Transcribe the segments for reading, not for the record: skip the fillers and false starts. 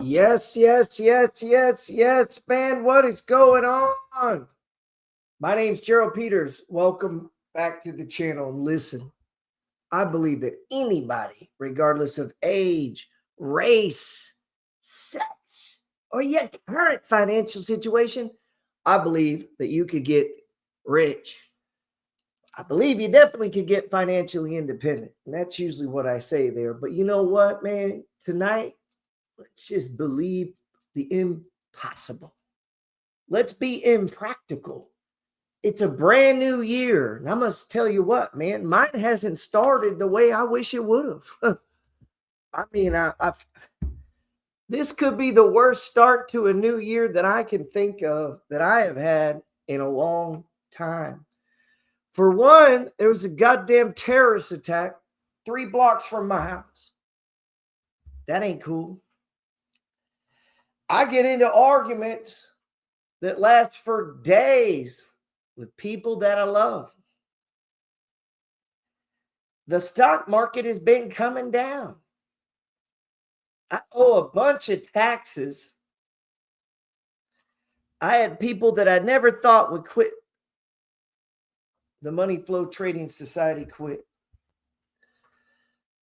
Yes, yes, yes, yes, yes, man. What is going on? My name's Gerald Peters. Welcome back to the channel. And listen, I believe that anybody, regardless of age, race, sex, or your current financial situation, I believe that you could get rich. I believe you definitely could get financially independent. And that's usually what I say there. But you know what, man? Tonight, let's just believe the impossible. Let's be impractical. It's a brand new year. And I must tell you what, man, mine hasn't started the way I wish it would have. I mean, I've this could be the worst start to a new year that I can think of that I have had in a long time. For one, there was a goddamn terrorist attack 3 blocks from my house. That ain't cool. I get into arguments that last for days with people that I love. The stock market has been coming down. I owe a bunch of taxes. I had people that I never thought would quit. The Money Flow Trading Society quit.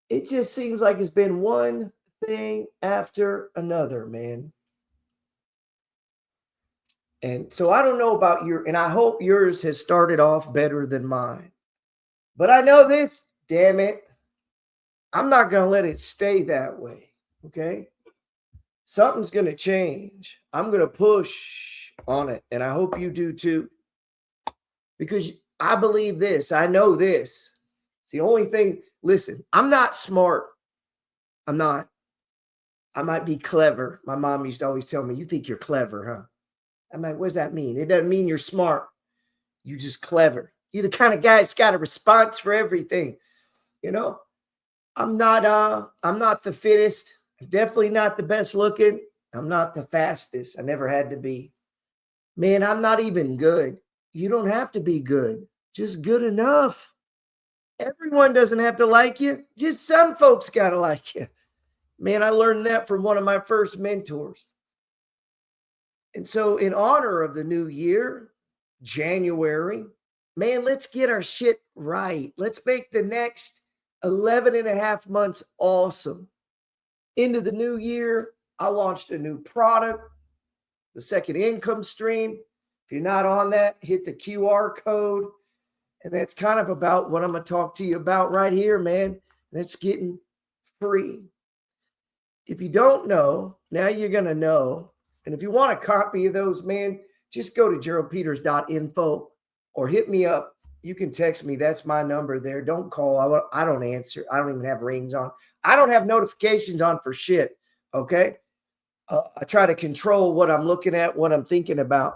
It just seems like it's been one thing after another, man. And so I don't know about and I hope yours has started off better than mine. But I know this, damn it. I'm not going to let it stay that way. Okay. Something's going to change. I'm going to push on it. And I hope you do too. Because I believe this. I know this. It's the only thing. Listen, I'm not smart. I'm not. I might be clever. My mom used to always tell me, you think you're clever, huh? I'm like, what does that mean? It doesn't mean you're smart. You just clever. You're the kind of guy that's got a response for everything. You know, I'm not the fittest. I'm definitely not the best looking. I'm not the fastest. I never had to be. Man, I'm not even good. You don't have to be good. Just good enough. Everyone doesn't have to like you. Just some folks got to like you. Man, I learned that from one of my first mentors. And so in honor of the new year, January, man, let's get our shit right. Let's make the next 11 and a half months awesome. Into the new year, I launched a new product, the second income stream. If you're not on that, hit the QR code. And that's kind of about what I'm going to talk to you about right here, man. That's getting free. If you don't know, now you're going to know. And if you want a copy of those, man, just go to geraldpeters.info or hit me up. You can text me. That's my number there. Don't call. I don't answer. I don't even have rings on. I don't have notifications on for shit. Okay. I try to control what I'm looking at, what I'm thinking about.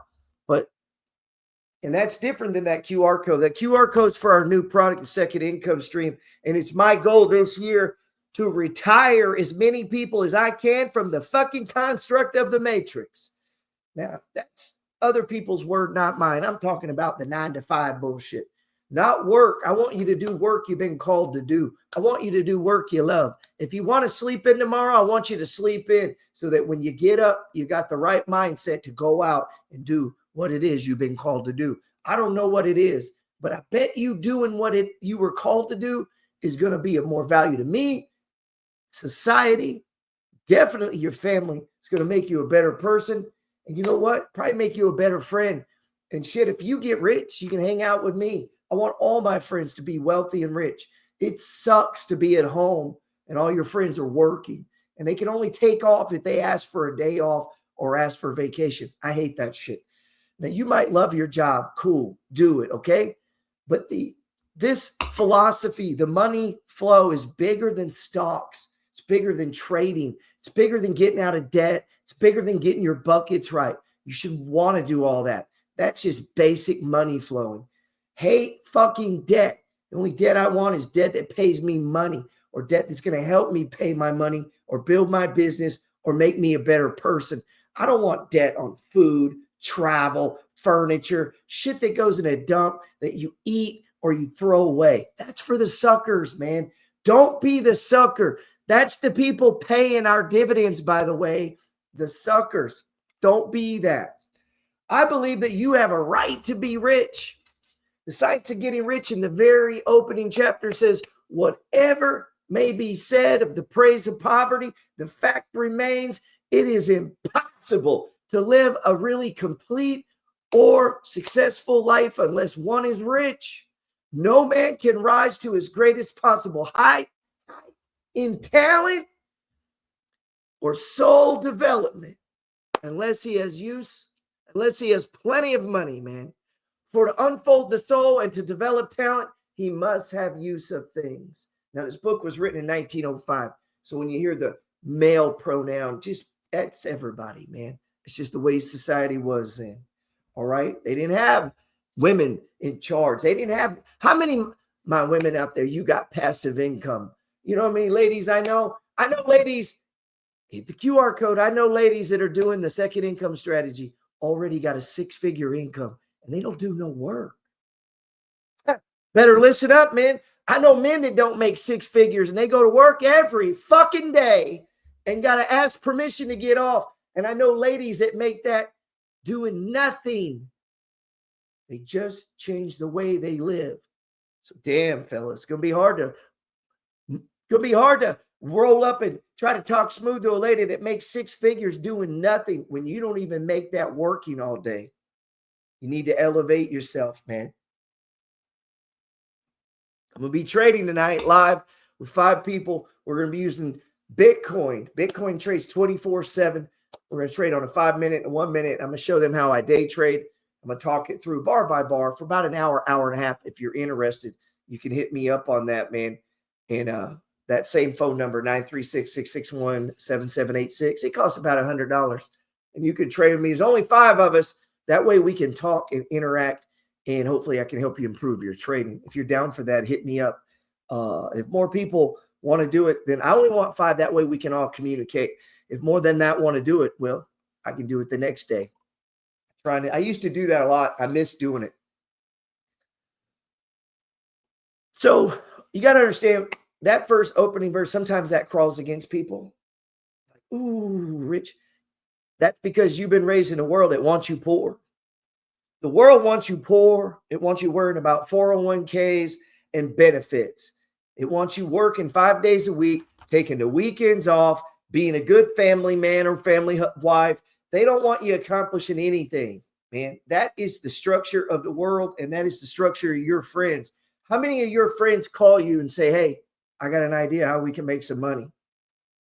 And that's different than that QR code. That QR code is for our new product, the second income stream. And it's my goal this year to retire as many people as I can from the fucking construct of the matrix. Now, that's other people's word, not mine. I'm talking about the 9-to-5 bullshit, not work. I want you to do work you've been called to do. I want you to do work you love. If you want to sleep in tomorrow, I want you to sleep in so that when you get up, you got the right mindset to go out and do what it is you've been called to do. I don't know what it is, but I bet you doing what you were called to do is going to be of more value to me, society, definitely your family. It's going to make you a better person. And you know what? Probably make you a better friend. And shit, if you get rich, you can hang out with me. I want all my friends to be wealthy and rich. It sucks to be at home and all your friends are working and they can only take off if they ask for a day off or ask for a vacation. I hate that shit. Now, you might love your job. Cool. Do it. Okay. But this philosophy, the money flow is bigger than stocks. It's bigger than trading. It's bigger than getting out of debt. It's bigger than getting your buckets right. You should want to do all that. That's just basic money flowing. Hate fucking debt. The only debt I want is debt that pays me money or debt that's going to help me pay my money or build my business or make me a better person. I don't want debt on food, travel, furniture, shit that goes in a dump that you eat or you throw away. That's for the suckers, man. Don't be the sucker. That's the people paying our dividends, by the way, the suckers. Don't be that. I believe that you have a right to be rich. The Science of Getting Rich in the very opening chapter says, whatever may be said of the praise of poverty, the fact remains it is impossible to live a really complete or successful life unless one is rich. No man can rise to his greatest possible height in talent or soul development unless he has plenty of money, man. For to unfold the soul and to develop talent, he must have use of things. Now, this book was written in 1905. So when you hear the male pronoun, that's everybody, man. It's just the way society was then. All right. They didn't have women in charge. They didn't have, how many, my women out there, you got passive income? You know how many ladies I know? I know ladies, hit the QR code. I know ladies that are doing the second income strategy already got a 6-figure income and they don't do no work. Better listen up, man. I know men that don't make 6 figures and they go to work every fucking day and got to ask permission to get off. And I know ladies that make that doing nothing. They just change the way they live. So damn, fellas, it's gonna be hard to roll up and try to talk smooth to a lady that makes 6 figures doing nothing when you don't even make that working all day. You need to elevate yourself, man. I'm going to be trading tonight live with 5 people. We're going to be using Bitcoin. Bitcoin trades 24/7. We're going to trade on a 5-minute and 1 minute. I'm going to show them how I day trade. I'm going to talk it through bar by bar for about an hour, hour and a half. If you're interested, you can hit me up on that, man. And that same phone number, 936-661-7786. It costs about $100. And you can trade with me. There's only 5 of us. That way we can talk and interact. And hopefully I can help you improve your trading. If you're down for that, hit me up. If more people want to do it, then I only want 5. That way we can all communicate. If more than that want to do it, well, I can do it the next day. I used to do that a lot. I miss doing it. So you got to understand that first opening verse, sometimes that crawls against people. Like, ooh, rich. That's because you've been raised in a world that wants you poor. The world wants you poor. It wants you worrying about 401ks and benefits. It wants you working 5 days a week, taking the weekends off, being a good family man or family wife. They don't want you accomplishing anything, man. That is the structure of the world, and that is the structure of your friends. How many of your friends call you and say, hey, I got an idea how we can make some money?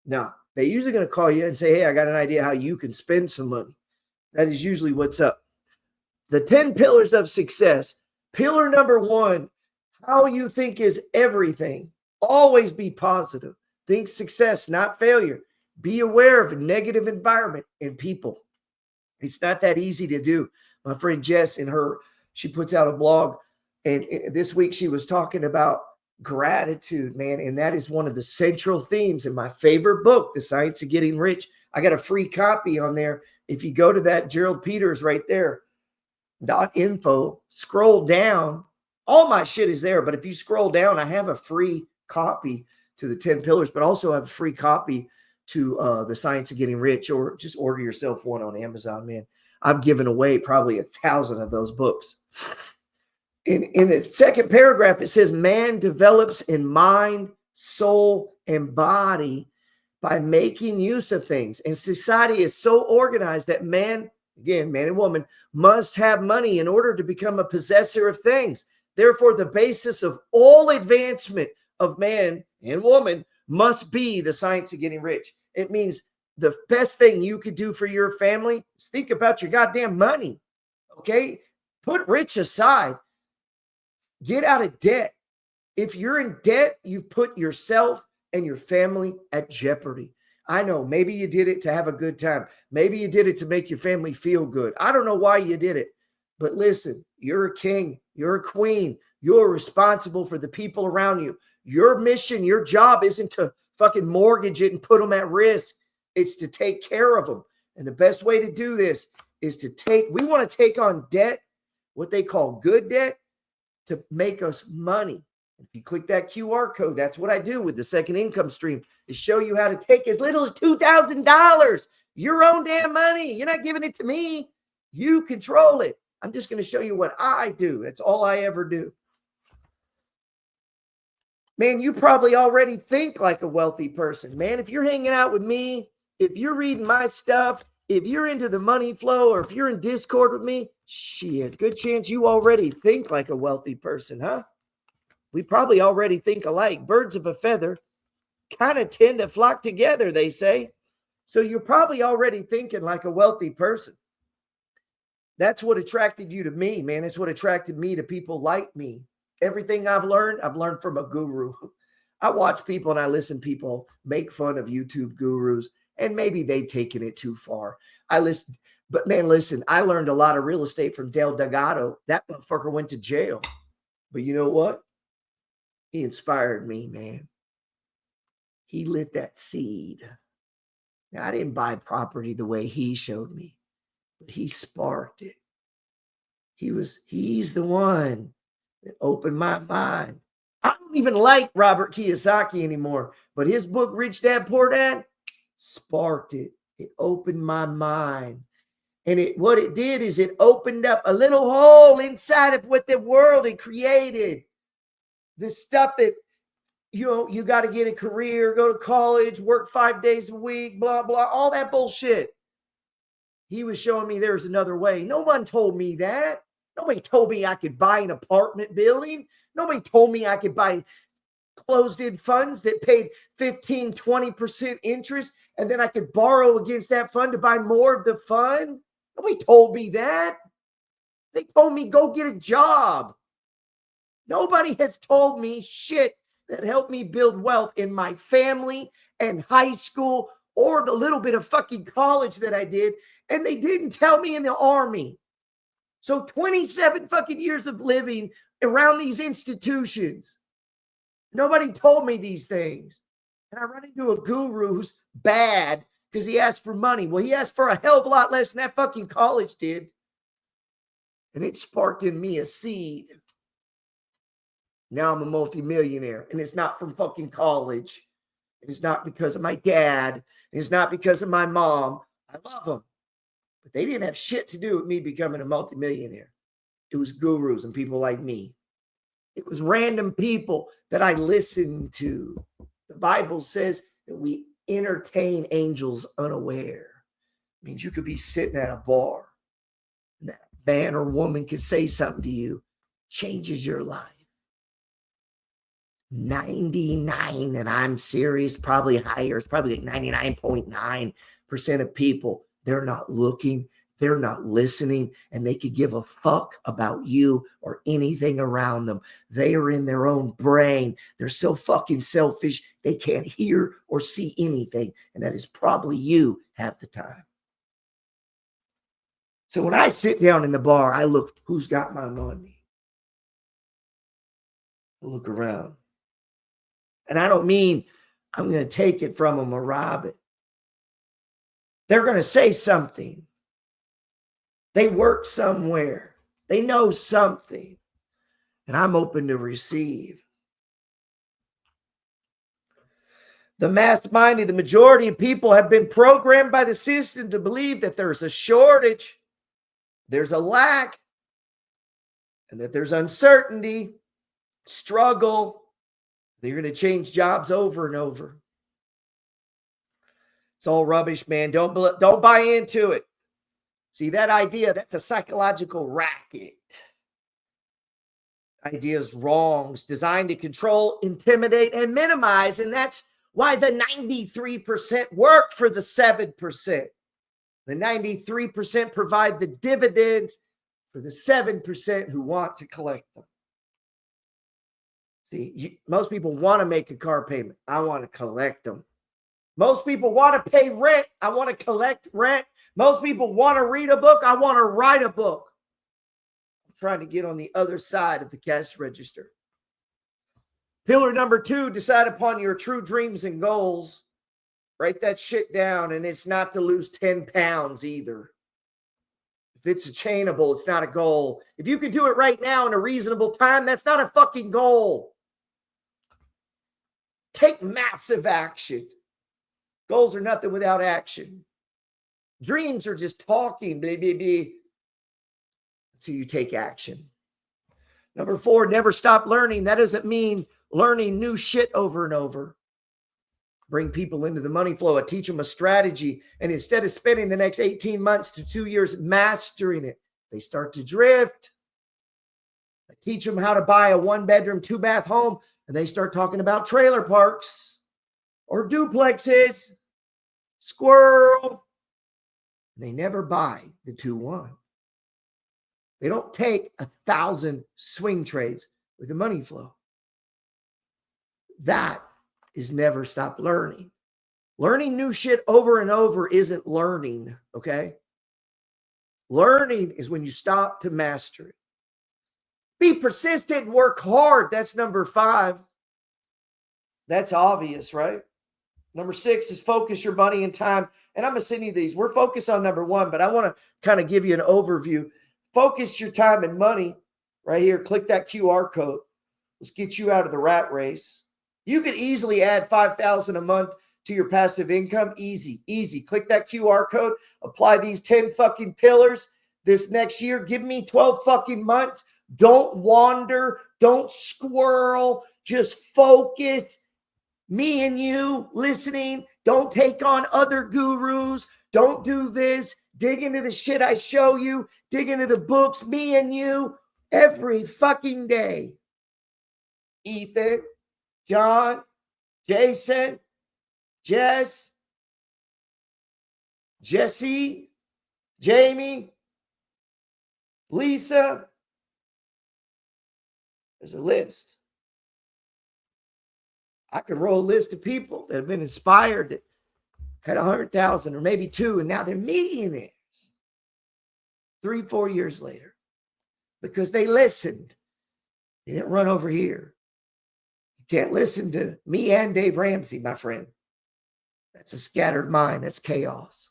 No, they're usually going to call you and say, hey, I got an idea how you can spend some money. That is usually what's up. The 10 pillars of success. Pillar number 1, how you think is everything. Always be positive. Think success, not failure. Be aware of a negative environment and people. It's not that easy to do. My friend Jess she puts out a blog, and this week she was talking about gratitude, man. And that is one of the central themes in my favorite book, The Science of Getting Rich. I got a free copy on there. If you go to that Gerald Peters right there, .info, scroll down, all my shit is there. But if you scroll down, I have a free copy to the 10 pillars, but also have a free copy to The Science of Getting Rich, or just order yourself one on Amazon, man. I've given away probably 1,000 of those books. In the second paragraph, it says, man develops in mind, soul, and body by making use of things. And society is so organized that man and woman, must have money in order to become a possessor of things. Therefore, the basis of all advancement of man and woman must be the science of getting rich. It means the best thing you could do for your family is think about your goddamn money. Okay? Put rich aside. Get out of debt. If you're in debt, you've put yourself and your family at jeopardy. I know maybe you did it to have a good time. Maybe you did it to make your family feel good. I don't know why you did it. But listen, you're a king. You're a queen. You're responsible for the people around you. Your mission, your job isn't to fucking mortgage it and put them at risk. It's to take care of them. And the best way to do this is we want to take on debt, what they call good debt, to make us money. If you click that QR code, that's what I do with the second income stream, is show you how to take as little as $2,000, your own damn money. You're not giving it to me. You control it. I'm just going to show you what I do. That's all I ever do. Man, you probably already think like a wealthy person. Man, if you're hanging out with me, if you're reading my stuff, if you're into the money flow, or if you're in Discord with me, shit, good chance you already think like a wealthy person, huh? We probably already think alike. Birds of a feather kind of tend to flock together, they say. So you're probably already thinking like a wealthy person. That's what attracted you to me, man. It's what attracted me to people like me. Everything I've learned from a guru. I watch people and I listen to people make fun of YouTube gurus, and maybe they've taken it too far. I listen, but man, listen, I learned a lot of real estate from Del Delgado. That motherfucker went to jail. But you know what? He inspired me, man. He lit that seed. Now, I didn't buy property the way he showed me, but he sparked it. He's the one that opened my mind. I don't even like Robert Kiyosaki anymore, but his book, Rich Dad, Poor Dad, sparked it. It opened my mind. And what it did is it opened up a little hole inside of what the world had created. This stuff that, you got to get a career, go to college, work 5 days a week, blah, blah, all that bullshit. He was showing me there's another way. No one told me that. Nobody told me I could buy an apartment building. Nobody told me I could buy closed-end funds that paid 15, 20% interest, and then I could borrow against that fund to buy more of the fund. Nobody told me that. They told me go get a job. Nobody has told me shit that helped me build wealth in my family and high school or the little bit of fucking college that I did. And they didn't tell me in the army. So 27 fucking years of living around these institutions. Nobody told me these things. And I run into a guru who's bad because he asked for money. Well, he asked for a hell of a lot less than that fucking college did. And it sparked in me a seed. Now I'm a multimillionaire, and it's not from fucking college. It's not because of my dad. It's not because of my mom. I love them. But they didn't have shit to do with me becoming a multimillionaire. It was gurus and people like me. It was random people that I listened to. The Bible says that we entertain angels unaware. It means you could be sitting at a bar, and that man or woman could say something to you, changes your life. 99, and I'm serious, probably higher. It's probably like 99.9% of people, they're not looking, they're not listening, and they could give a fuck about you or anything around them. They are in their own brain. They're so fucking selfish, they can't hear or see anything. And that is probably you half the time. So when I sit down in the bar, I look, who's got my money? I look around. And I don't mean I'm going to take it from them or rob it. They're going to say something. They work somewhere. They know something. And I'm open to receive. The mass-minded, the majority of people have been programmed by the system to believe that there's a shortage, there's a lack, and that there's uncertainty, struggle. They're going to change jobs over and over. It's all rubbish, man. Don't buy into it. See, that idea, that's a psychological racket. Ideas wrong. It's designed to control, intimidate, and minimize. And that's why the 93% work for the 7%. The 93% provide the dividends for the 7% who want to collect them. See, most people want to make a car payment. I want to collect them. Most people want to pay rent. I want to collect rent. Most people want to read a book. I want to write a book. I'm trying to get on the other side of the cash register. Pillar number 2, decide upon your true dreams and goals. Write that shit down, and it's not to lose 10 pounds either. If it's attainable, it's not a goal. If you can do it right now in a reasonable time, that's not a fucking goal. Take massive action. Goals are nothing without action. Dreams are just talking, baby, until you take action. Number 4, never stop learning. That doesn't mean learning new shit over and over. Bring people into the money flow. I teach them a strategy. And instead of spending the next 18 months to 2 years mastering it, they start to drift. I teach them how to buy a 1-bedroom, 2-bath home, and they start talking about trailer parks or duplexes. Squirrel. They never buy the 2-1. They don't take 1,000 swing trades with the money flow. That is never stop learning. Learning new shit over and over isn't learning, okay? Learning is when you stop to master it. Be persistent and work hard. That's number 5. That's obvious, right? Number 6 is focus your money and time. And I'm going to send you these. We're focused on number 1, but I want to kind of give you an overview. Focus your time and money right here. Click that QR code. Let's get you out of the rat race. You could easily add $5,000 a month to your passive income. Easy, easy. Click that QR code. Apply these 10 fucking pillars this next year. Give me 12 fucking months. Don't wander. Don't squirrel. Just focus. Me and you listening. Don't take on other gurus. Don't do this. Dig into the shit I show you. Dig into the books. Me and you every fucking day. Ethan, John, Jason, Jess, Jesse, Jamie, Lisa. There's a list. I could roll a list of people that have been inspired that had 100,000 or maybe 2, and now they're millionaires 3-4 years later because they listened. They didn't run over here. You can't listen to me and Dave Ramsey, my friend. That's a scattered mind. That's chaos.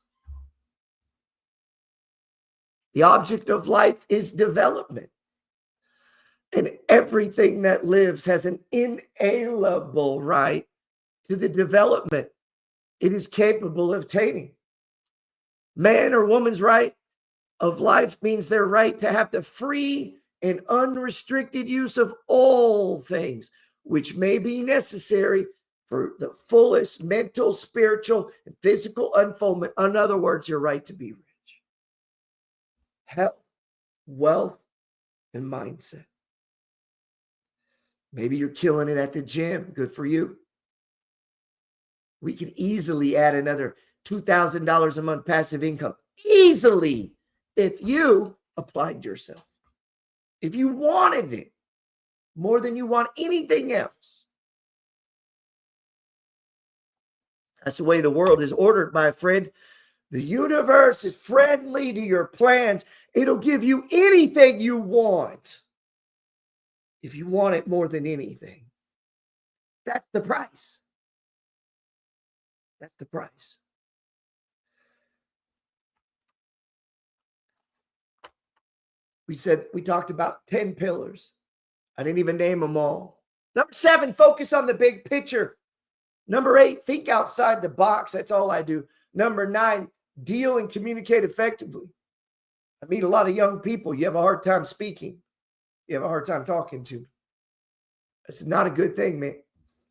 The object of life is development. And everything that lives has an inalienable right to the development it is capable of attaining. Man or woman's right of life means their right to have the free and unrestricted use of all things, which may be necessary for the fullest mental, spiritual, and physical unfoldment. In other words, your right to be rich. Health, wealth, and mindset. Maybe you're killing it at the gym. Good for you. We could easily add another $2,000 a month passive income. Easily. If you applied yourself. If you wanted it more than you want anything else. That's the way the world is ordered, my friend. The universe is friendly to your plans. It'll give you anything you want. If you want it more than anything. That's the price. That's the price. We talked about 10 pillars. I didn't even name them all. Number 7, focus on the big picture. Number 8, think outside the box. That's all I do. Number 9, deal and communicate effectively. I meet a lot of young people. You have a hard time speaking. You have a hard time talking to. It's not a good thing, man.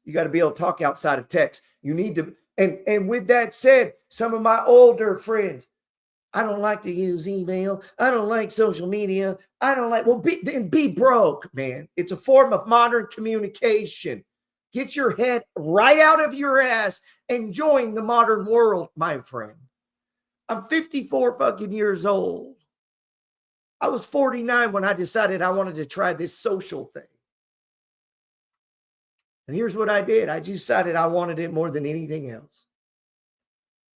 You got to be able to talk outside of text. You need to. And with that said, some of my older friends, I don't like to use email. I don't like social media. I don't like, then be broke, man. It's a form of modern communication. Get your head right out of your ass and join the modern world, my friend. I'm 54 fucking years old. I was 49 when I decided I wanted to try this social thing. And here's what I did. I decided I wanted it more than anything else.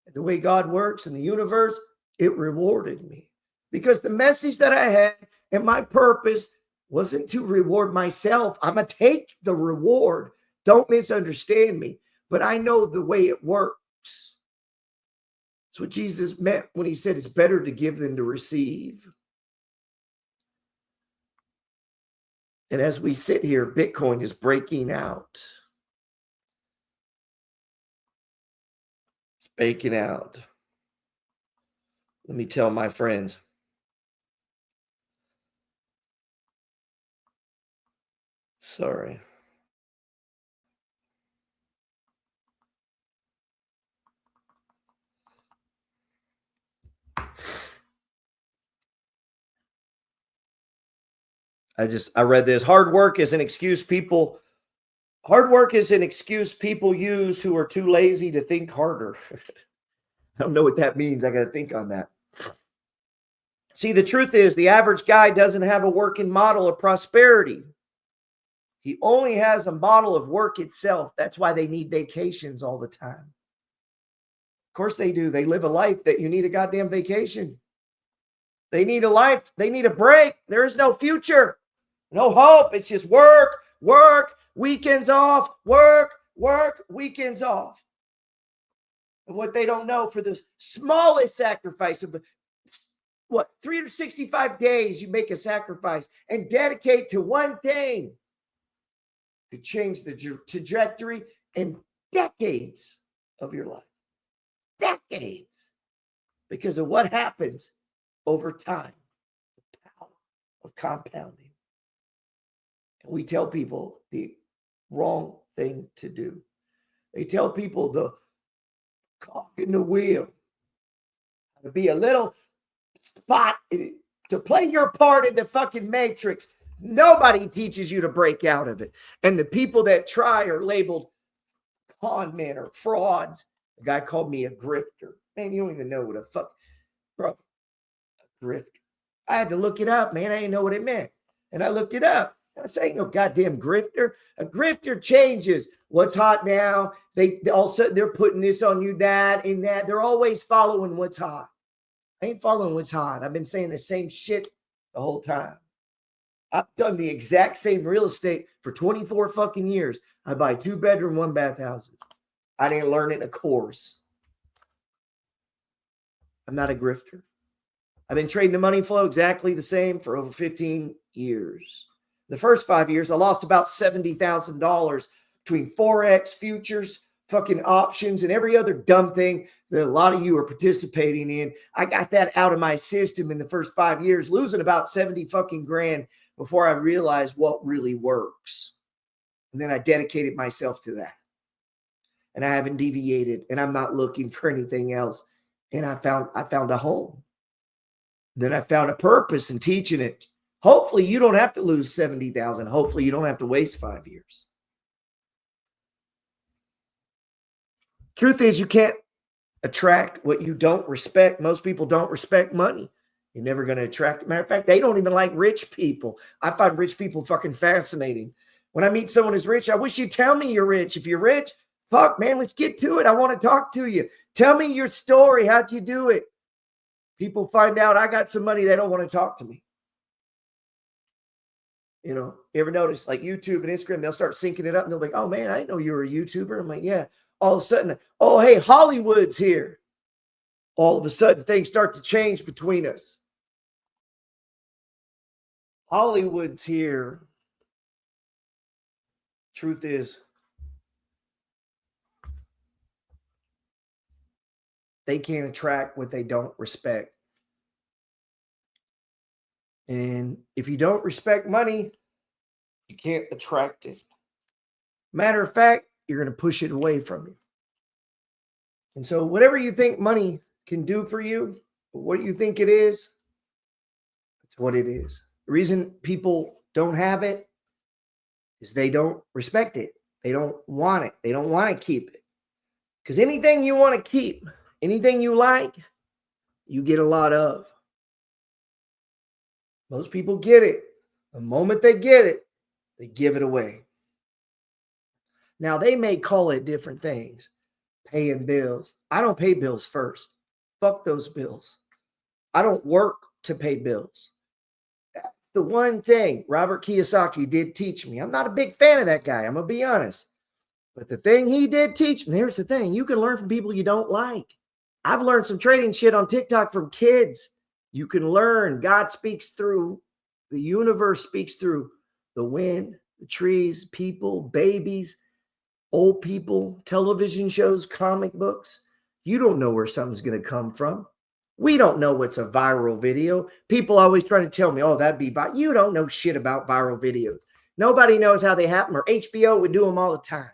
And the way God works in the universe, it rewarded me. Because the message that I had and my purpose wasn't to reward myself. I'm going to take the reward. Don't misunderstand me. But I know the way it works. That's what Jesus meant when he said it's better to give than to receive. And as we sit here, Bitcoin is breaking out. Baking out. Let me tell my friends. Sorry. I read this. Hard work is an excuse people use who are too lazy to think harder. I don't know what that means. I got to think on that. See, the truth is the average guy doesn't have a working model of prosperity. He only has a model of work itself. That's why they need vacations all the time. Of course they do. They live a life that you need a goddamn vacation. They need a life. They need a break. There is no future, no hope. It's just work, work, weekends off, work, work, weekends off. And what they don't know, for the smallest sacrifice of 365 days, you make a sacrifice and dedicate to one thing, could change the trajectory in decades of your life. Decades. Because of what happens over time. The power of compounding. And we tell people the wrong thing to do. They tell people the cog in the wheel. To be a little spot to play your part in the fucking matrix. Nobody teaches you to break out of it. And the people that try are labeled con men or frauds. A guy called me a grifter. Man, you don't even know what a fuck, bro. A grifter. I had to look it up, man. I didn't know what it meant. And I looked it up. I say, ain't no goddamn grifter. A grifter changes what's hot now. They all of a sudden they're putting this on you, that, and that. They're always following what's hot. I ain't following what's hot. I've been saying the same shit the whole time. I've done the exact same real estate for 24 fucking years. I buy 2-bedroom, 1-bath houses. I didn't learn it in a course. I'm not a grifter. I've been trading the money flow exactly the same for over 15 years. The first 5 years, I lost about $70,000 between Forex, futures, fucking options, and every other dumb thing that a lot of you are participating in. I got that out of my system in the first 5 years, losing about 70 fucking grand before I realized what really works. And then I dedicated myself to that. And I haven't deviated, and I'm not looking for anything else. And I found a home. Then I found a purpose in teaching it. Hopefully you don't have to lose 70,000. Hopefully you don't have to waste 5 years. Truth is, you can't attract what you don't respect. Most people don't respect money. You're never going to attract it. Matter of fact, they don't even like rich people. I find rich people fucking fascinating. When I meet someone who's rich, I wish you'd tell me you're rich. If you're rich, fuck, man, let's get to it. I want to talk to you. Tell me your story. How'd you do it? People find out I got some money. They don't want to talk to me. You know, you ever notice like YouTube and Instagram, they'll start syncing it up and they'll be like, oh man, I didn't know you were a YouTuber. I'm like, yeah. All of a sudden, oh, hey, Hollywood's here. All of a sudden, things start to change between us. Hollywood's here. Truth is, they can't attract what they don't respect. And if you don't respect money, you can't attract it. Matter of fact, you're going to push it away from you. And so whatever you think money can do for you, what you think it is, it's what it is. The reason people don't have it is they don't respect it. They don't want it. They don't want to keep it. Because anything you want to keep, anything you like, you get a lot of. Most people get it. The moment they get it, they give it away. Now, they may call it different things. Paying bills. I don't pay bills first. Fuck those bills. I don't work to pay bills. That's the one thing Robert Kiyosaki did teach me. I'm not a big fan of that guy. I'm going to be honest. But the thing he did teach me, here's the thing. You can learn from people you don't like. I've learned some trading shit on TikTok from kids. You can learn. God speaks through. The universe speaks through the wind, the trees, people, babies, old people, television shows, comic books. You don't know where something's going to come from. We don't know what's a viral video. People always try to tell me, oh, that'd be viral. You don't know shit about viral videos. Nobody knows how they happen, or HBO would do them all the time.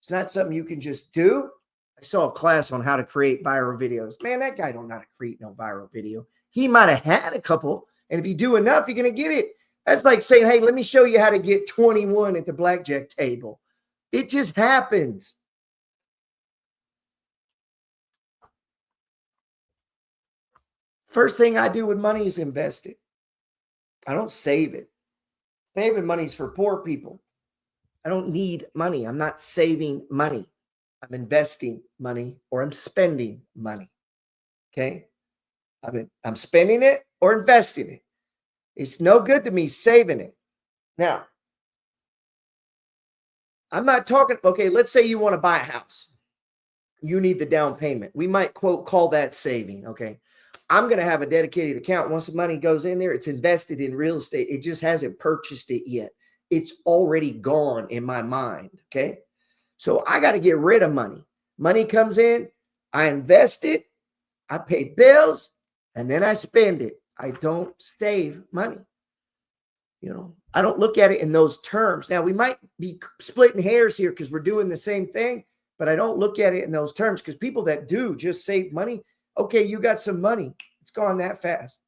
It's not something you can just do. I saw a class on how to create viral videos. Man, that guy don't know how to create no viral video. He might have had a couple, and if you do enough, you're going to get it. That's like saying, hey, let me show you how to get 21 at the blackjack table. It just happens. First thing I do with money is invest it. I don't save it. Saving money is for poor people. I don't need money. I'm not saving money. I'm investing money, or I'm spending money. Okay? I'm spending it or investing it. It's no good to me saving it. Now, I'm not talking, okay, let's say you want to buy a house. You need the down payment. We might, quote, call that saving. Okay. I'm going to have a dedicated account. Once the money goes in there, it's invested in real estate. It just hasn't purchased it yet. It's already gone in my mind. Okay. So I got to get rid of money. Money comes in, I invest it, I pay bills, and then I spend it. I don't save money. I don't look at it in those terms. Now, we might be splitting hairs here because we're doing the same thing, but I don't look at it in those terms, because people that do just save money, okay, you got some money. It's gone that fast.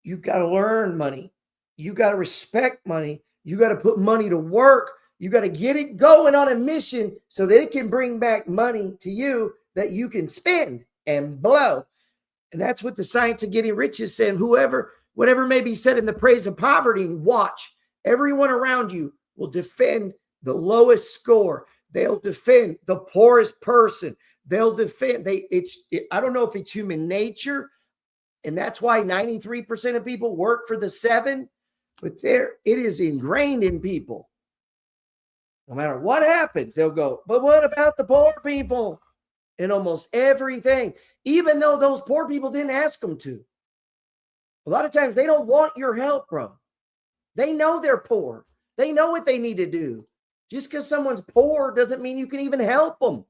You've got to learn money. You got to respect money. You got to put money to work. You got to get it going on a mission so that it can bring back money to you that you can spend and blow. And that's what the science of getting rich is saying. Whatever may be said in the praise of poverty, watch. Everyone around you will defend the lowest score. They'll defend the poorest person. They'll defend. I don't know if it's human nature, and that's why 93% of people work for the 7, but it is ingrained in people. No matter what happens, they'll go, but what about the poor people? In almost everything, even though those poor people didn't ask them to. A lot of times they don't want your help, bro. They know they're poor. They know what they need to do. Just because someone's poor doesn't mean you can even help them.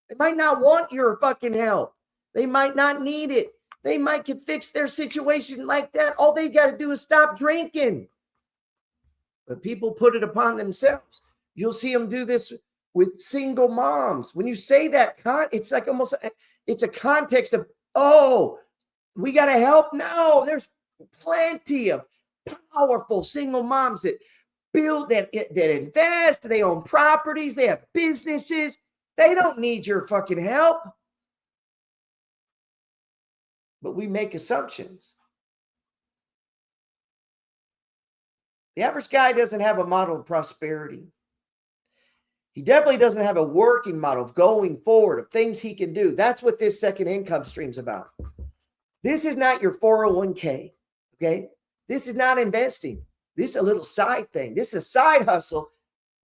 They might not want your fucking help. They might not need it. They might can fix their situation like that. All they got to do is stop drinking. But people put it upon themselves. You'll see them do this with single moms. When you say that, it's like almost, it's a context of, oh, we got to help. No, there's plenty of powerful single moms that build, that invest, they own properties, they have businesses. They don't need your fucking help. But we make assumptions. The average guy doesn't have a model of prosperity. He definitely doesn't have a working model of going forward, of things he can do. That's what this second income stream is about. This is not your 401k, okay? This is not investing. This is a little side thing. This is a side hustle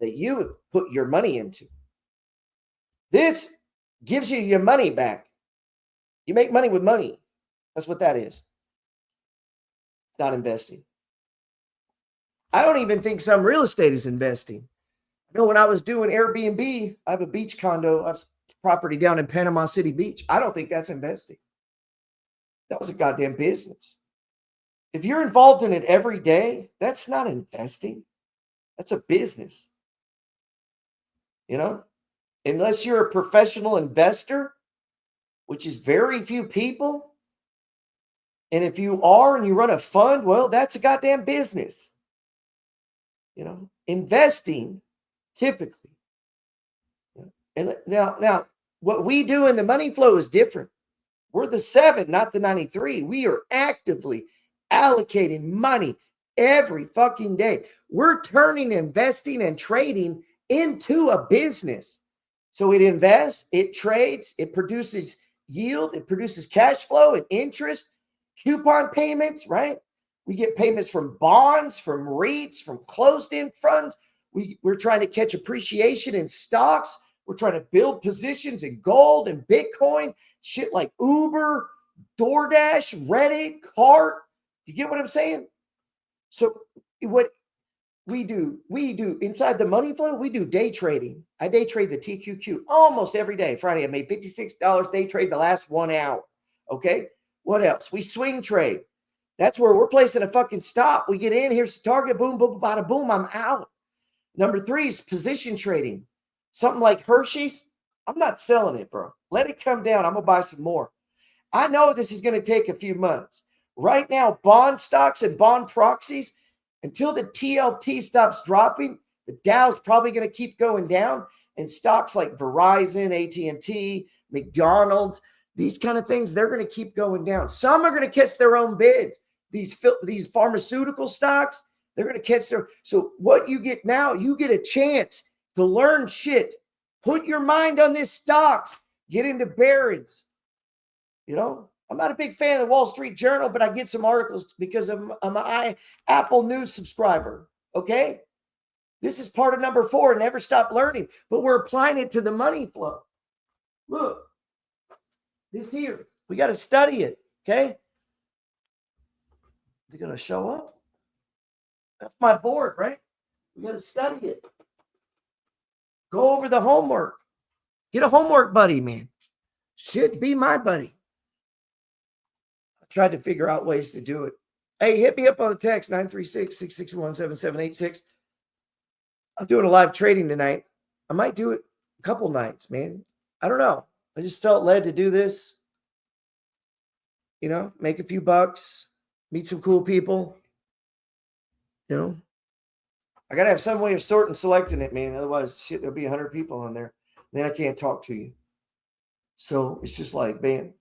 that you would put your money into. This gives you your money back. You make money with money. That's what that is. Not investing. I don't even think some real estate is investing. I know when I was doing Airbnb, I have a beach condo, I have property down in Panama City Beach. I don't think that's investing. That was a goddamn business. If you're involved in it every day, that's not investing. That's a business. Unless you're a professional investor, which is very few people. And if you are and you run a fund, well, that's a goddamn business. Investing typically. And now what we do in the money flow is different. We're the 7, not the 93. We are actively allocating money every fucking day. We're turning investing and trading into a business. So it invests, it trades, it produces yield, it produces cash flow and interest, coupon payments, right? We get payments from bonds, from REITs, from closed-end funds. We're trying to catch appreciation in stocks. We're trying to build positions in gold and Bitcoin, shit like Uber, DoorDash, Reddit, Cart. You get what I'm saying? So we do inside the money flow, we do day trading. I day trade the TQQ almost every day. Friday, I made $56 day trade the last 1 hour. Okay. What else? We swing trade. That's where we're placing a fucking stop. We get in, here's the target, boom, boom, bada, boom, I'm out. Number 3 is position trading. Something like Hershey's, I'm not selling it, bro. Let it come down. I'm going to buy some more. I know this is going to take a few months. Right now, bond stocks and bond proxies, until the TLT stops dropping, the Dow's probably going to keep going down. And stocks like Verizon, AT&T, McDonald's, these kind of things, they're going to keep going down. Some are going to catch their own bids. These pharmaceutical stocks, they're going to catch their. So what you get now, you get a chance to learn shit. Put your mind on these stocks. Get into Barron's. You know, I'm not a big fan of the Wall Street Journal, but I get some articles because I'm an Apple News subscriber. Okay. This is part of number 4. Never stop learning, but we're applying it to the money flow. Look, this here, we got to study it. Okay. They're going to show up. That's my board, right? We got to study it. Go over the homework. Get a homework buddy, man. Should be my buddy. I tried to figure out ways to do it. Hey, hit me up on the text, 936-661-7786. I'm doing a live trading tonight. I might do it a couple nights, man. I don't know. I just felt led to do this. You know, make a few bucks, meet some cool people. You know, I got to have some way of sorting, selecting it, man. Otherwise, shit, there'll be 100 people on there. Then I can't talk to you. So it's just like, man,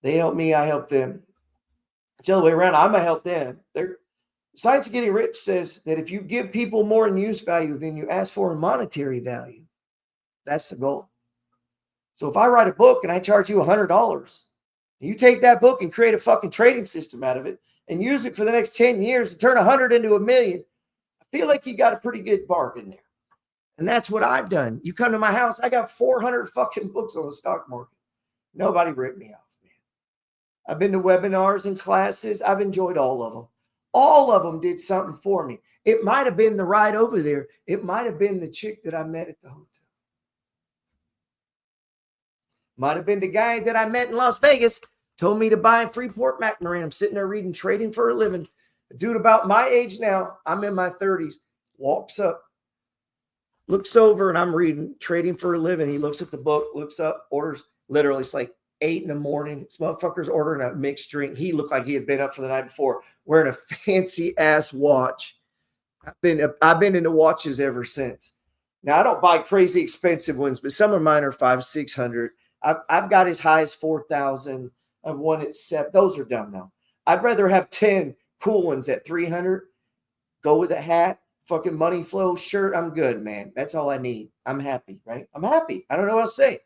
they help me, I help them. It's the other way around. I'm going to help them. Science of Getting Rich says that if you give people more in use value than you ask for in monetary value, that's the goal. So if I write a book and I charge you $100, you take that book and create a fucking trading system out of it and use it for the next 10 years and turn 100 into $1 million, I feel like you got a pretty good bargain there. And that's what I've done. You come to my house, I got 400 fucking books on the stock market. Nobody ripped me off, man. I've been to webinars and classes. I've enjoyed all of them. All of them did something for me. It might have been the ride over there. It might have been the chick that I met at the hotel. Might have been the guy that I met in Las Vegas, told me to buy Freeport McMoran. I'm sitting there reading Trading for a Living. A dude about my age now, I'm in my 30s, walks up, looks over, and I'm reading Trading for a Living. He looks at the book, looks up, orders. Literally, it's like 8 in. This motherfucker's ordering a mixed drink. He looked like he had been up for the night before, wearing a fancy ass watch. I've been into watches ever since. Now, I don't buy crazy expensive ones, but some of mine are $500-600. I've got as high as 4,000. I've one at 7. Those are dumb now. I'd rather have 10 cool ones at 300. Go with a hat, fucking money flow shirt. I'm good, man. That's all I need. I'm happy, right? I'm happy. I don't know what else to say.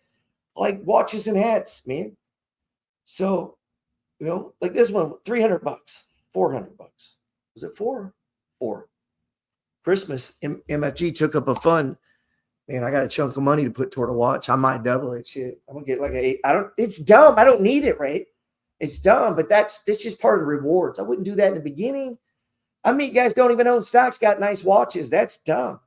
Like watches and hats, man. So, you know, like this one, $300, $400. Was it 4? 4. Christmas, MFG took up a fund. Man, I got a chunk of money to put toward a watch. I might double it. Shit, I'm gonna get like a 8. It's dumb. I don't need it, right? It's dumb, but it's just part of the rewards. I wouldn't do that in the beginning. I mean, guys don't even own stocks, got nice watches. That's dumb.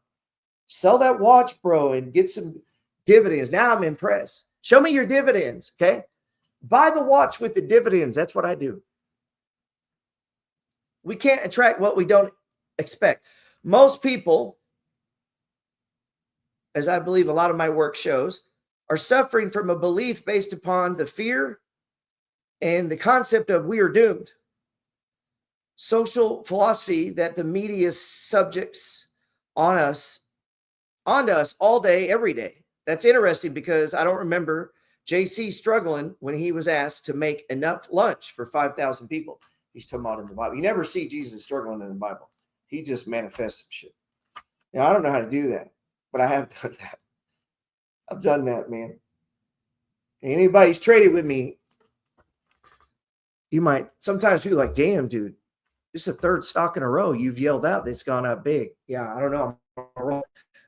Sell that watch, bro, and get some dividends. Now I'm impressed. Show me your dividends, okay? Buy the watch with the dividends. That's what I do. We can't attract what we don't expect. Most people, as I believe a lot of my work shows, are suffering from a belief based upon the fear and the concept of we are doomed. Social philosophy that the media subjects onto us all day, every day. That's interesting because I don't remember JC struggling when he was asked to make enough lunch for 5,000 people. He's talking about in the Bible. You never see Jesus struggling in the Bible. He just manifests some shit. Now, I don't know how to do that, but I have done that. I've done that, man. Anybody's traded with me, you might, sometimes people are like, damn, dude, this is the 3rd stock in a row you've yelled out that's gone up big. Yeah, I don't know. I'm wrong.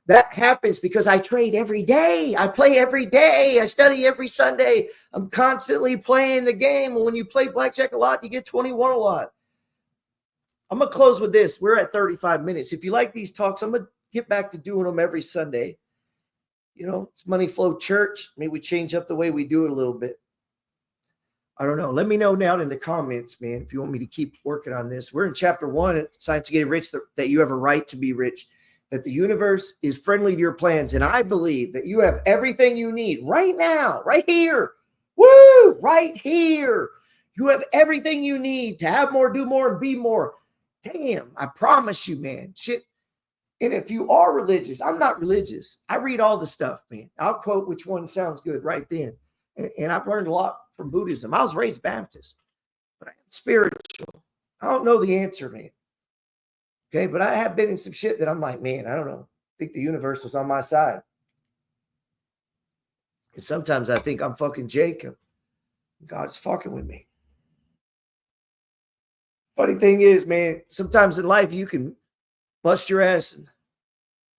That happens because I trade every day. I play every day. I study every Sunday. I'm constantly playing the game. When you play blackjack a lot, you get 21 a lot. I'm going to close with this. We're at 35 minutes. If you like these talks, I'm going to get back to doing them every Sunday. You know, it's Money Flow Church. Maybe we change up the way we do it a little bit. I don't know. Let me know down in the comments, man, if you want me to keep working on this. We're in chapter 1, Science of Getting Rich, that you have a right to be rich, that the universe is friendly to your plans. And I believe that you have everything you need right now, right here. Woo! Right here. You have everything you need to have more, do more, and be more. Damn, I promise you, man. Shit. And if you are religious, I'm not religious. I read all the stuff, man. I'll quote which one sounds good right then. And I've learned a lot from Buddhism. I was raised Baptist, but I'm spiritual. I don't know the answer, man. Okay, but I have been in some shit that I'm like, man, I don't know. I think the universe was on my side. And sometimes I think I'm fucking Jacob. God's fucking with me. Funny thing is, man, sometimes in life you can bust your ass and,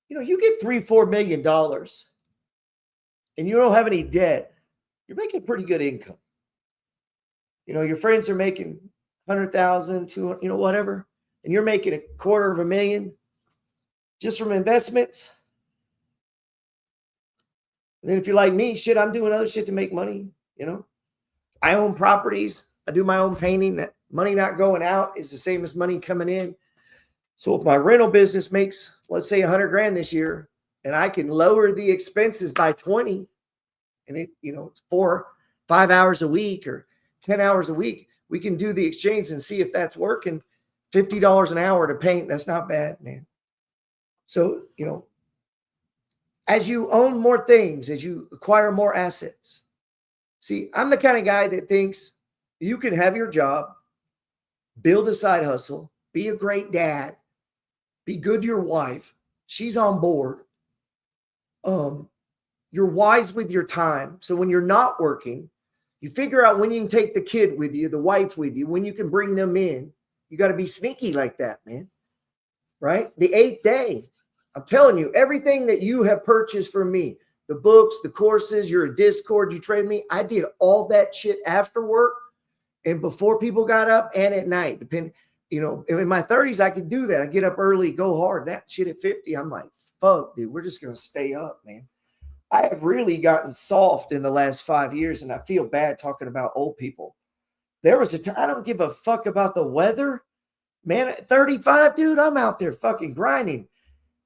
you know, you get $3-4 million and you don't have any debt. You're making pretty good income. You know, your friends are making 100,000, 200, you know, whatever. And you're making $250,000 just from investments. And then if you're like me, shit, I'm doing other shit to make money. You know, I own properties. I do my own painting. That money not going out is the same as money coming in. So if my rental business makes, let's say, 100 grand this year, and I can lower the expenses by 20, and it, you know, it's 4-5 hours a week or 10 hours a week, we can do the exchange and see if that's working. $50 an hour to paint, that's not bad, man. So, you know, as you own more things, as you acquire more assets, see, I'm the kind of guy that thinks you can have your job, build a side hustle, be a great dad, be good to your wife. She's on board. You're wise with your time. So when you're not working, you figure out when you can take the kid with you, the wife with you, when you can bring them in. You got to be sneaky like that, man. Right? The 8th day. I'm telling you, everything that you have purchased from me, the books, the courses, you're a Discord, you trade me. I did all that shit after work and before people got up and at night. You know, in my 30s, I could do that. I get up early, go hard. That shit at 50, I'm like, fuck, dude, we're just going to stay up, man. I have really gotten soft in the last 5 years, and I feel bad talking about old people. There was a time, I don't give a fuck about the weather. Man, at 35, dude, I'm out there fucking grinding.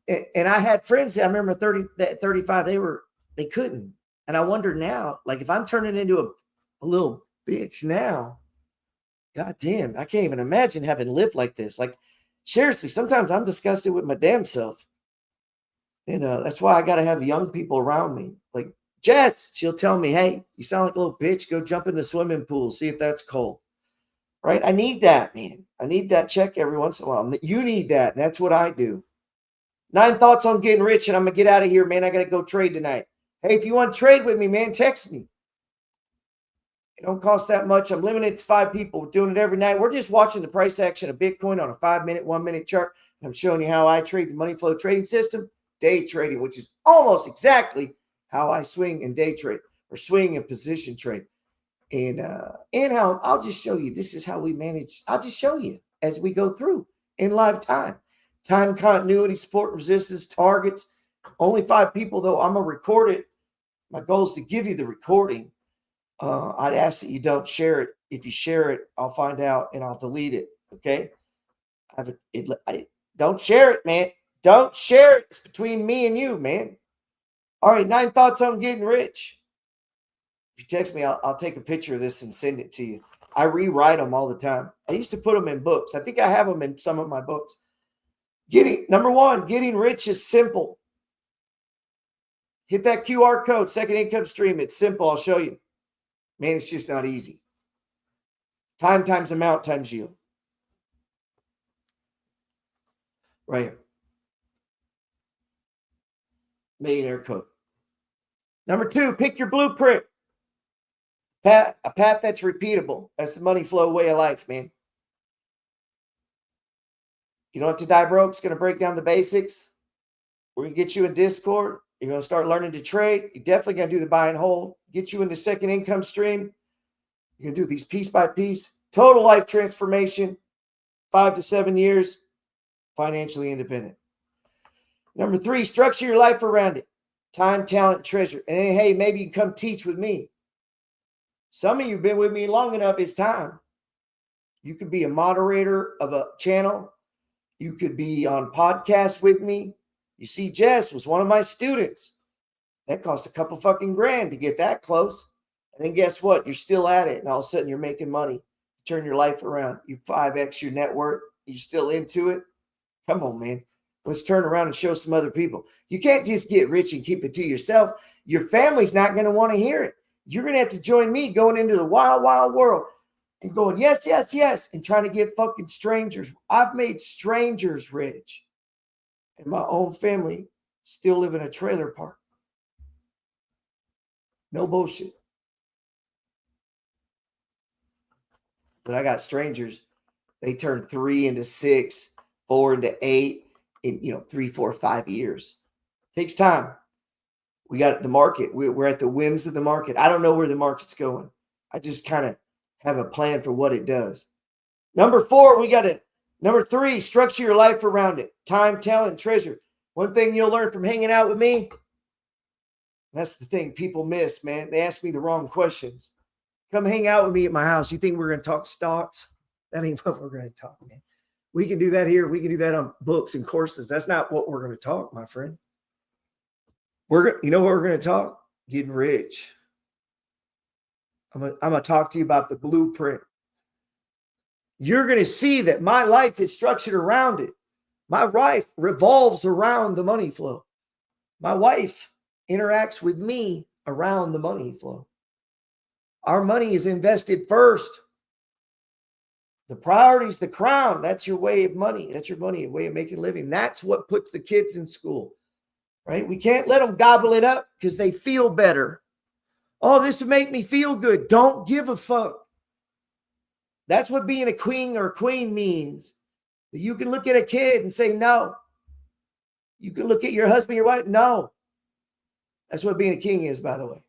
And I had friends, I remember 35, they couldn't. And I wonder now, like if I'm turning into a little bitch now, God damn, I can't even imagine having lived like this. Like, seriously, sometimes I'm disgusted with my damn self. You know, that's why I got to have young people around me. Like Jess, she'll tell me, hey, you sound like a little bitch. Go jump in the swimming pool. See if that's cold. Right? I need that, man. I need that check every once in a while. You need that. And that's what I do. 9 thoughts on getting rich. And I'm going to get out of here, man. I got to go trade tonight. Hey, if you want to trade with me, man, text me. It don't cost that much. I'm limited to 5 people. We're doing it every night. We're just watching the price action of Bitcoin on a 5-minute, 1-minute chart. I'm showing you how I trade the money flow trading system. Day trading, which is almost exactly how I swing and day trade or swing and position trade. And how I'll just show you, this is how we manage. I'll just show you as we go through in live time. Time continuity, support, resistance, targets. Only 5 people, though. I'm going to record it. My goal is to give you the recording. I'd ask that you don't share it. If you share it, I'll find out and I'll delete it. Okay? Don't share it, man. Don't share it. It's between me and you, man. All right, 9 thoughts on getting rich. If you text me, I'll take a picture of this and send it to you. I rewrite them all the time. I used to put them in books. I think I have them in some of my books. Number 1, getting rich is simple. Hit that QR code, second income stream. It's simple. I'll show you. Man, it's just not easy. Time times amount times yield. Right here. Millionaire code. Number 2, pick your blueprint. A path that's repeatable. That's the money flow way of life, man. You don't have to die broke. It's going to break down the basics. We're going to get you in Discord. You're going to start learning to trade. You're definitely going to do the buy and hold. Get you into second income stream. You're going to do these piece by piece. Total life transformation. 5 to 7 years, financially independent. Number 3, structure your life around it. Time, talent, treasure. And then, hey, maybe you can come teach with me. Some of you have been with me long enough. It's time. You could be a moderator of a channel. You could be on podcasts with me. You see, Jess was one of my students. That cost a couple fucking grand to get that close. And then guess what? You're still at it. And all of a sudden you're making money. Turn your life around. You 5X your net worth. You're still into it. Come on, man. Let's turn around and show some other people. You can't just get rich and keep it to yourself. Your family's not going to want to hear it. You're going to have to join me going into the wild, wild world and going, yes, yes, yes, and trying to get fucking strangers. I've made strangers rich. And my own family still live in a trailer park. No bullshit. But I got strangers. They turn 3 into 6, 4 into 8 in 3, 4, 5 years. Takes time. We got the market. We're at the whims of the market. I don't know where the market's going. I just kind of have a plan for what it does. Number 3, structure your life around it. Time, talent, treasure. One thing you'll learn from hanging out with me, that's the thing people miss, man. They ask me the wrong questions. Come hang out with me at my house. You think we're going to talk stocks? That ain't what we're going to talk, man. We can do that here. We can do that on books and courses. That's not what we're going to talk, my friend. You know what we're going to talk? Getting rich. I'm going to talk to you about the blueprint. You're going to see that my life is structured around it. My life revolves around the money flow. My wife interacts with me around the money flow. Our money is invested first. The priority is the crown. That's your way of money. That's your money, a way of making a living. That's what puts the kids in school, right? We can't let them gobble it up because they feel better. Oh, this will make me feel good. Don't give a fuck. That's what being a king or queen means. You can look at a kid and say no. You can look at your husband, your wife. No. That's what being a king is, by the way.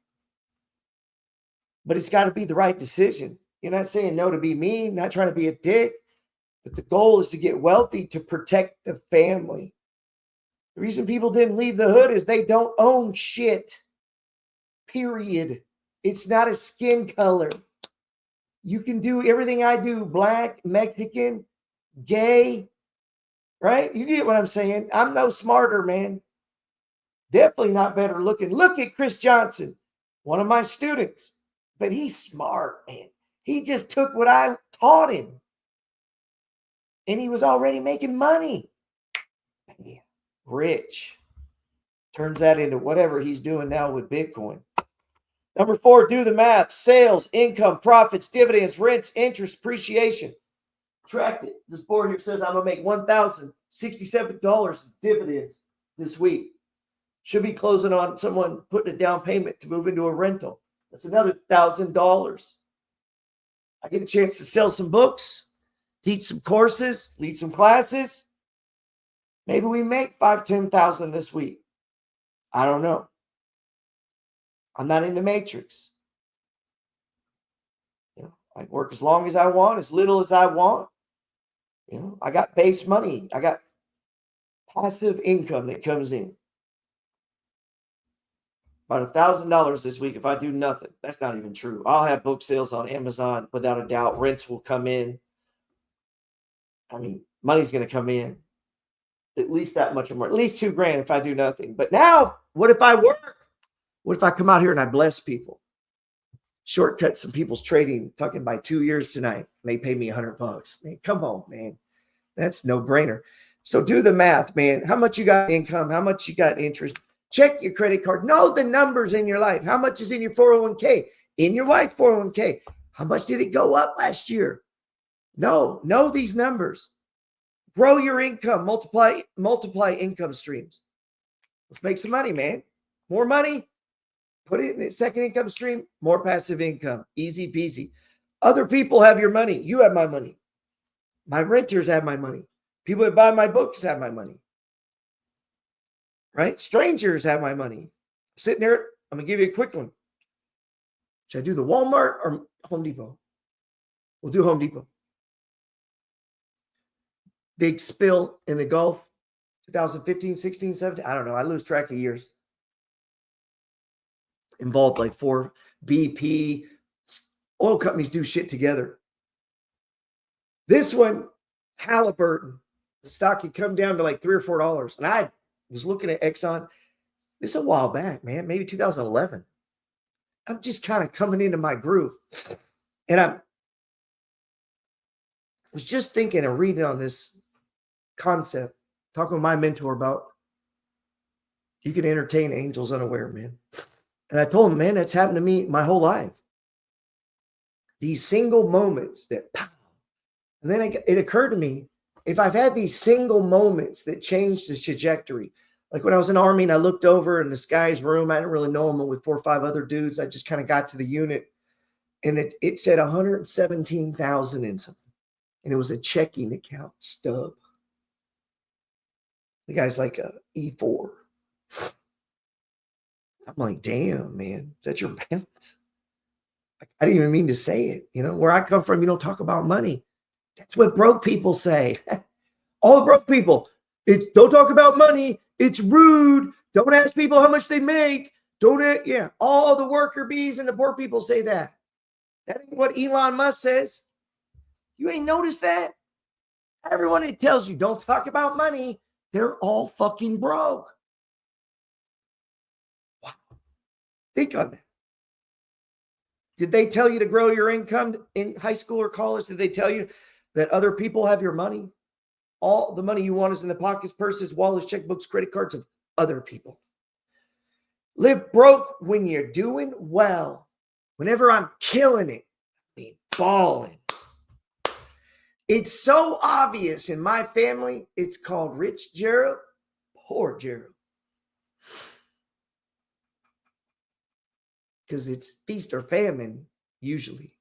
But it's got to be the right decision. You're not saying no to be mean, not trying to be a dick. But the goal is to get wealthy to protect the family. The reason people didn't leave the hood is they don't own shit. Period. It's not a skin color. You can do everything I do, black, Mexican, gay, right? You get what I'm saying? I'm no smarter, man. Definitely not better looking. Look at Chris Johnson, one of my students. But he's smart, man. He just took what I taught him. And he was already making money. Man, rich. Turns that into whatever he's doing now with Bitcoin. Number 4, do the math. Sales, income, profits, dividends, rents, interest, appreciation. Track it. This board here says I'm going to make $1,067 in dividends this week. Should be closing on someone putting a down payment to move into a rental. That's another $1,000. I get a chance to sell some books, teach some courses, lead some classes. Maybe we make $5,000, $10,000 this week. I don't know. I'm not in the matrix. I can work as long as I want, as little as I want. I got base money. I got passive income that comes in. About $1,000 this week if I do nothing. That's not even true. I'll have book sales on Amazon without a doubt. Rents will come in. I mean, money's going to come in. At least that much or more. At least $2,000 if I do nothing. But now, what if I work? What if I come out here and I bless people? Shortcut some people's trading fucking by 2 years tonight. And they pay me $100. Man, come on, man. That's no brainer. So do the math, man. How much you got income? How much you got interest? Check your credit card. Know the numbers in your life. How much is in your 401k? In your wife's 401k? How much did it go up last year? Know these numbers. Grow your income. Multiply income streams. Let's make some money, man. More money. Put it in a second income stream. More passive income. Easy peasy. Other people have your money. You have my money. My renters have my money. People that buy my books have my money. Right? Strangers have my money. Sitting there, I'm going to give you a quick one. Should I do the Walmart or Home Depot? We'll do Home Depot. big spill in the Gulf, 2015, 16, 17. I don't know. I lose track of years. Involved like 4 BP. Oil companies do shit together. This one, Halliburton, the stock had come down to like $3 or $4. And I was looking at Exxon. This is a while back, man, maybe 2011. I'm just kind of coming into my groove. And I was just thinking and reading on this concept, talking with my mentor about you can entertain angels unaware, man. And I told him, man, that's happened to me my whole life. These single moments that, pow. And then it occurred to me, if I've had these single moments that changed the trajectory, like when I was in the Army and I looked over in this guy's room, I didn't really know him, with 4 or 5 other dudes. I just kind of got to the unit and it said 117,000 in something. And it was a checking account stub. The guy's like a E4. I'm like, damn, man, is that your balance? I didn't even mean to say it. You know, where I come from, you don't talk about money. That's what broke people say. All the broke people, don't talk about money. It's rude. Don't ask people how much they make. Yeah. All the worker bees and the poor people say that. That ain't what Elon Musk says. You ain't noticed that? Everyone that tells you don't talk about money, they're all fucking broke. Wow. Think on that. Did they tell you to grow your income in high school or college? Did they tell you that other people have your money? All the money you want is in the pockets, purses, wallets, checkbooks, credit cards of other people. Live broke when you're doing well. Whenever I'm killing it, I mean balling. It's so obvious in my family. It's called Rich Gerald, Poor Gerald. Because it's feast or famine, usually.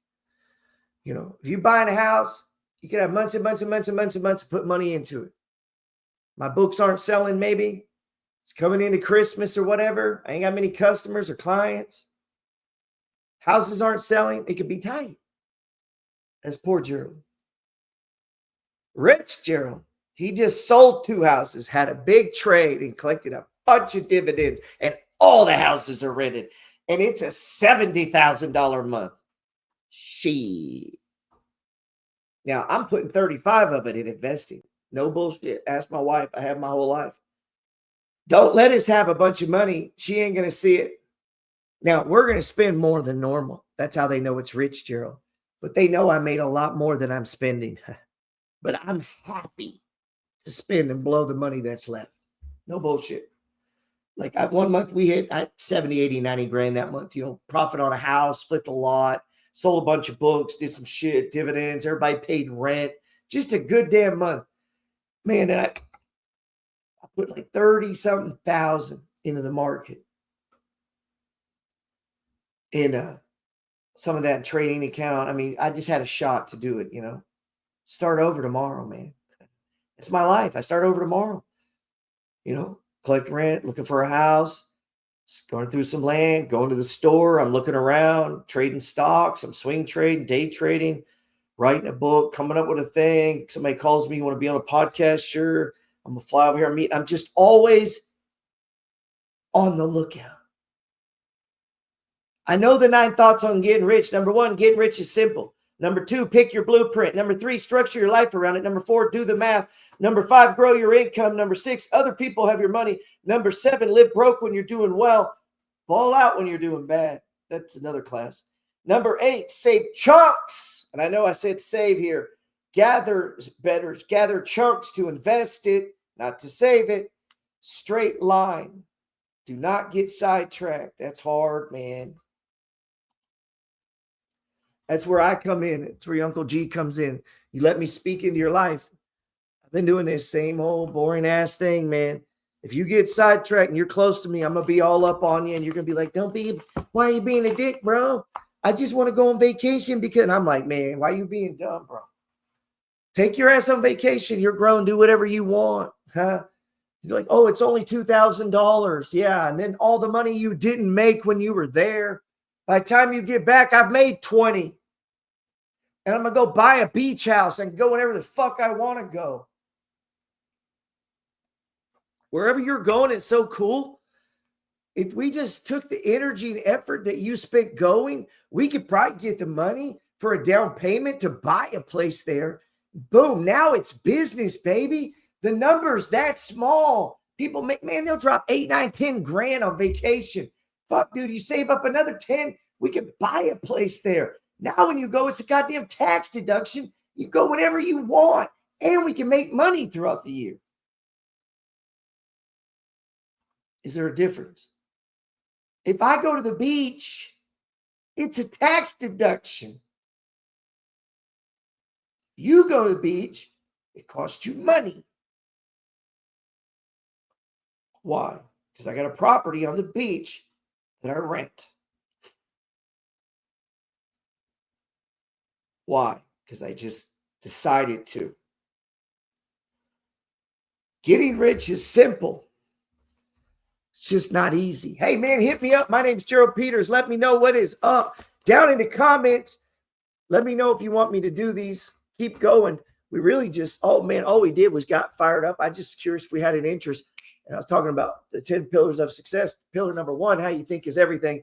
You know, if you're buying a house, you can have months and months and months and months and months to put money into it. My books aren't selling, maybe. It's coming into Christmas or whatever. I ain't got many customers or clients. Houses aren't selling. It could be tight. That's poor Gerald. Rich Gerald, he just sold 2 houses, had a big trade, and collected a bunch of dividends, and all the houses are rented. And it's a $70,000 a month. Shit. Now, I'm putting 35 of it in investing. No bullshit. Ask my wife. I have my whole life. Don't let us have a bunch of money. She ain't going to see it. Now, we're going to spend more than normal. That's how they know it's Rich Gerald. But they know I made a lot more than I'm spending. But I'm happy to spend and blow the money that's left. No bullshit. Like one month we hit 70, 80, 90 grand that month, you know, profit on a house, flipped a lot, sold a bunch of books, did some shit, dividends, everybody paid rent. Just a good damn month. Man, and I put like 30-something thousand into the market. And some of that trading account. I mean, I just had a shot to do it, you know. Start over tomorrow, man. It's my life. I start over tomorrow. You know, collect rent, looking for a house, going through some land, going to the store. I'm looking around, trading stocks. I'm swing trading, day trading, writing a book, coming up with a thing. Somebody calls me, you want to be on a podcast? Sure. I'm going to fly over here and meet. I'm just always on the lookout. I know the 9 thoughts on getting rich. Number 1, getting rich is simple. Number 2, pick your blueprint. Number 3, structure your life around it. Number 4, do the math. Number 5, grow your income. Number 6, other people have your money. Number 7, live broke when you're doing well. Ball out when you're doing bad. That's another class. Number 8, save chunks. And I know I said save here. Gather chunks to invest it, not to save it. Straight line. Do not get sidetracked. That's hard, man. That's where I come in. It's where your Uncle G comes in. You let me speak into your life. I've been doing this same old boring ass thing, man. If you get sidetracked and you're close to me, I'm going to be all up on you and you're going to be like, why are you being a dick, bro? I just want to go on vacation because, and I'm like, man, why are you being dumb, bro? Take your ass on vacation. You're grown. Do whatever you want. Huh? You're like, oh, it's only $2,000. Yeah. And then all the money you didn't make when you were there. By the time you get back, I've made 20. And I'm going to go buy a beach house and go whenever the fuck I want to go. Wherever you're going, it's so cool. If we just took the energy and effort that you spent going, we could probably get the money for a down payment to buy a place there. Boom. Now it's business, baby. The numbers that small. People make, man, they'll drop 8, 9, 10 grand on vacation. Fuck, dude, you save up another 10, we could buy a place there. Now when you go, it's a goddamn tax deduction. You go whenever you want, and we can make money throughout the year. Is there a difference? If I go to the beach, it's a tax deduction. You go to the beach, it costs you money. Why? Because I got a property on the beach that I rent. Why? Because I just decided to. Getting rich is simple. It's just not easy. Hey, man, hit me up. My name's Gerald Peters. Let me know what is up down in the comments. Let me know if you want me to do these. Keep going. We really just, oh, man, all we did was got fired up. I just curious if we had an interest. And I was talking about the 10 pillars of success. Pillar number 1, how you think is everything.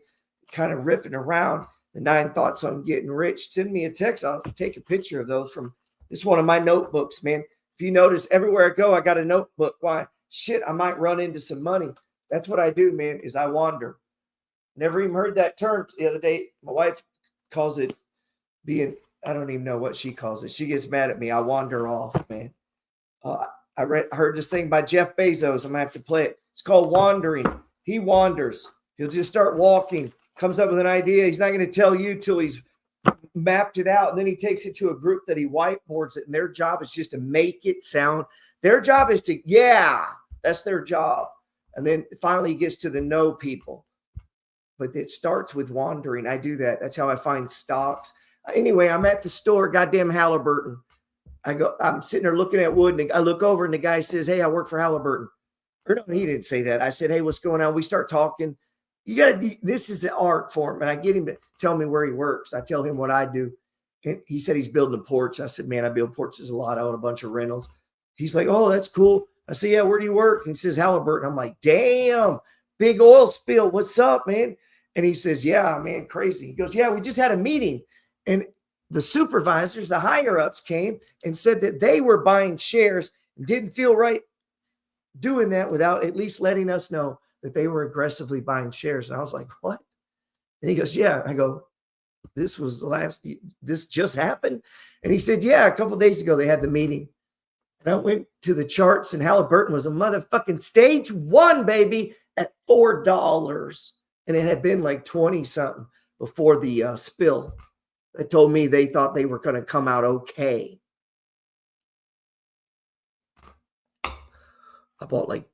Kind of riffing around the 9 thoughts on getting rich. Send me a text. I'll take a picture of those from this one of my notebooks, man. If you notice, everywhere I go, I got a notebook. Why? Shit, I might run into some money. That's what I do, man, is I wander. Never even heard that term the other day. My wife calls it being, I don't even know what she calls it. She gets mad at me. I wander off, man. I heard this thing by Jeff Bezos. I'm going to have to play it. It's called wandering. He wanders. He'll just start walking, comes up with an idea. He's not going to tell you till he's mapped it out. And then he takes it to a group that he whiteboards it. And their job is just to make it sound. Their job is to, yeah, that's their job. And then finally he gets to the no people. But it starts with wandering. I do that. That's how I find stocks. Anyway, I'm at the store, goddamn Halliburton. I'm sitting there looking at wood, and I look over, and the guy says, "Hey, I work for Halliburton." Or no, he didn't say that. I said, "Hey, what's going on?" We start talking. This is an art form, and I get him to tell me where he works. I tell him what I do. And he said he's building a porch. I said, "Man, I build porches a lot. I own a bunch of rentals." He's like, "Oh, that's cool." I said, "Yeah, where do you work?" And he says, "Halliburton." I'm like, "Damn, big oil spill. What's up, man?" And he says, "Yeah, man, crazy." He goes, "Yeah, we just had a meeting." And the supervisors, the higher ups came and said that they were buying shares and didn't feel right doing that without at least letting us know that they were aggressively buying shares. And I was like, "What?" And he goes, "Yeah." I go, this just happened? And he said, "Yeah, a couple of days ago they had the meeting." And I went to the charts, and Halliburton was a motherfucking stage 1, baby, at $4. And it had been like 20 something before the spill. They told me they thought they were going to come out okay. I bought like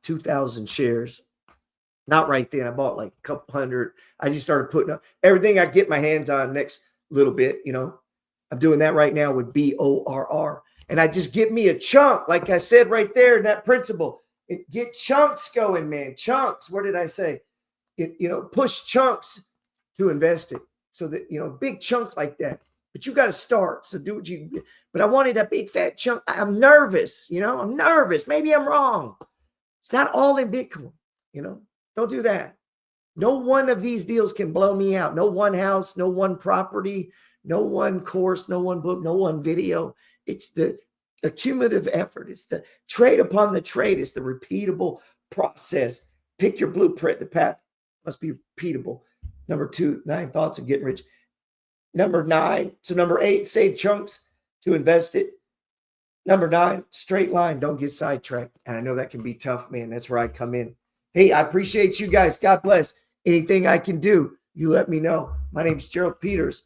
2,000 shares. Not right then. I bought like a couple hundred. I just started putting up everything I get my hands on next little bit. You know, I'm doing that right now with BORR. And I just get me a chunk, like I said right there in that principle. Get chunks going, man. Chunks. What did I say? Push chunks to invest it. So that, big chunk like that, but you got to start. So do what you, but I wanted a big fat chunk. I'm nervous, I'm nervous. Maybe I'm wrong. It's not all in Bitcoin, don't do that. No one of these deals can blow me out. No one house, no one property, no one course, no one book, no one video. It's the accumulative effort. It's the trade upon the trade. It's the repeatable process. Pick your blueprint. The path must be repeatable. Number 2, 9 thoughts of getting rich. Number 8, save chunks to invest it. Number 9, straight line. Don't get sidetracked. And I know that can be tough, man. That's where I come in. Hey, I appreciate you guys. God bless. Anything I can do, you let me know. My name's Gerald Peters.